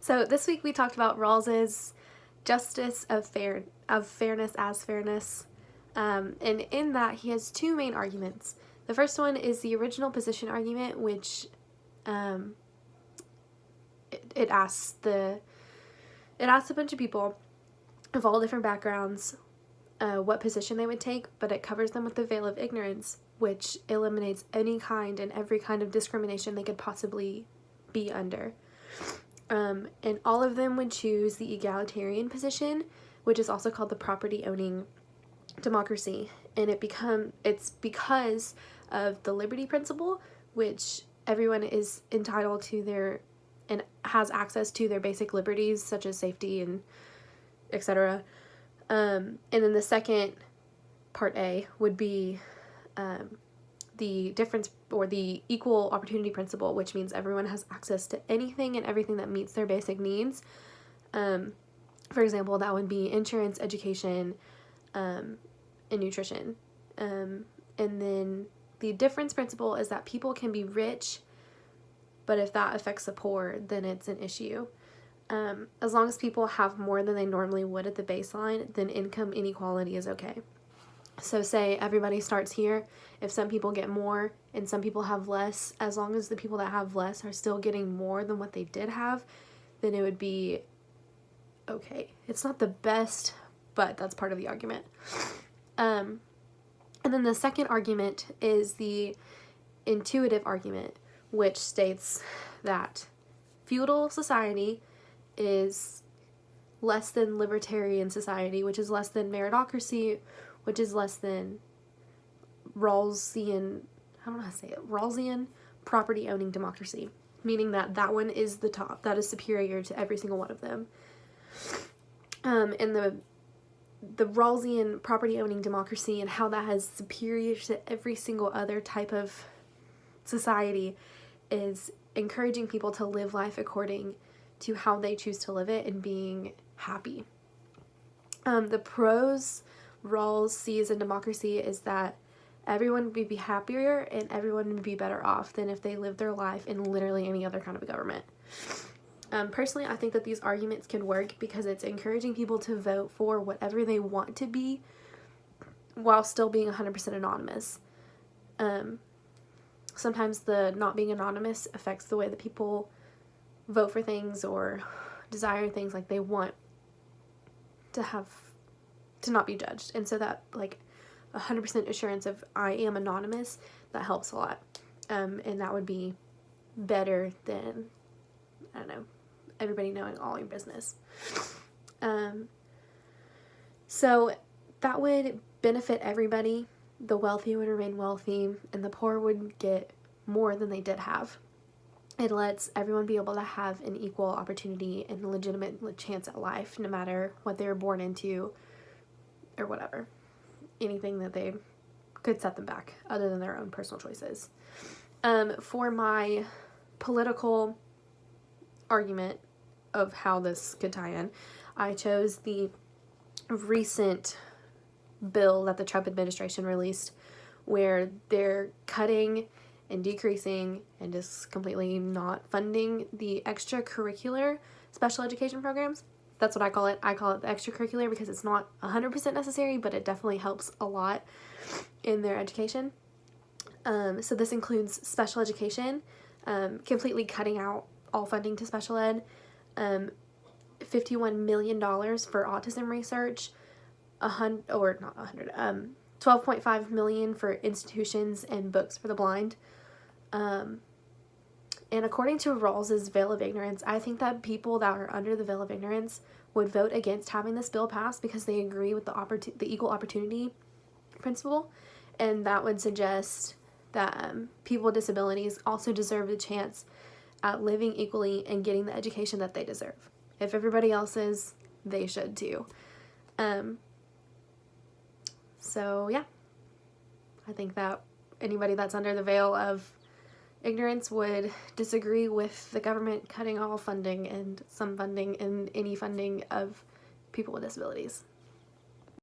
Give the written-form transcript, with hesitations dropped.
So this week we talked about Rawls's justice of fairness as fairness, and in that he has two main arguments. The first one is the original position argument, which it asks a bunch of people of all different backgrounds what position they would take, but it covers them with the veil of ignorance, which eliminates any kind and every kind of discrimination they could possibly be under. And all of them would choose the egalitarian position, which is also called the property-owning democracy. And it's because of the liberty principle, which everyone is entitled to and has access to their basic liberties, such as safety and etc. And then the second, part A, would be the difference or the equal opportunity principle, which means everyone has access to anything and everything that meets their basic needs. For example, that would be insurance, education, and nutrition. And then the difference principle is that people can be rich, but if that affects the poor, then it's an issue. As long as people have more than they normally would at the baseline, then income inequality is okay. So say everybody starts here, if some people get more and some people have less, as long as the people that have less are still getting more than what they did have, then it would be okay. It's not the best, but that's part of the argument. And then the second argument is the intuitive argument, which states that feudal society is less than libertarian society, which is less than meritocracy, which is less than Rawlsian property-owning democracy, meaning that one is the top, that is superior to every single one of them. And the Rawlsian property-owning democracy and how that has superior to every single other type of society is encouraging people to live life according to how they choose to live it and being happy. The pros Rawls sees in democracy is that everyone would be happier and everyone would be better off than if they lived their life in literally any other kind of a government. Personally, I think that these arguments can work because it's encouraging people to vote for whatever they want to be while still being 100% anonymous. Sometimes the not being anonymous affects the way that people vote for things or desire things, like they want to not be judged. And so that, like, 100% assurance of I am anonymous, that helps a lot. And that would be better than, I don't know, everybody knowing all your business. So that would benefit everybody. The wealthy would remain wealthy and the poor would get more than they did have. It lets everyone be able to have an equal opportunity and legitimate chance at life, no matter what they were born into or whatever. Anything that they could set them back other than their own personal choices. For my political argument of how this could tie in, I chose the recent bill that the Trump administration released, where they're cutting and decreasing and just completely not funding the extracurricular special education programs. That's what I call it. I call it the extracurricular because it's not 100% necessary, but it definitely helps a lot in their education. So this includes special education, completely cutting out all funding to special ed, $51 million for autism research, 12.5 million for institutions and books for the blind. And according to Rawls's veil of ignorance, I think that people that are under the veil of ignorance would vote against having this bill passed because they agree with the equal opportunity principle, and that would suggest that people with disabilities also deserve the chance at living equally and getting the education that they deserve. If everybody else is, they should too. So yeah, I think that anybody that's under the veil of ignorance would disagree with the government cutting all funding and some funding and any funding of people with disabilities.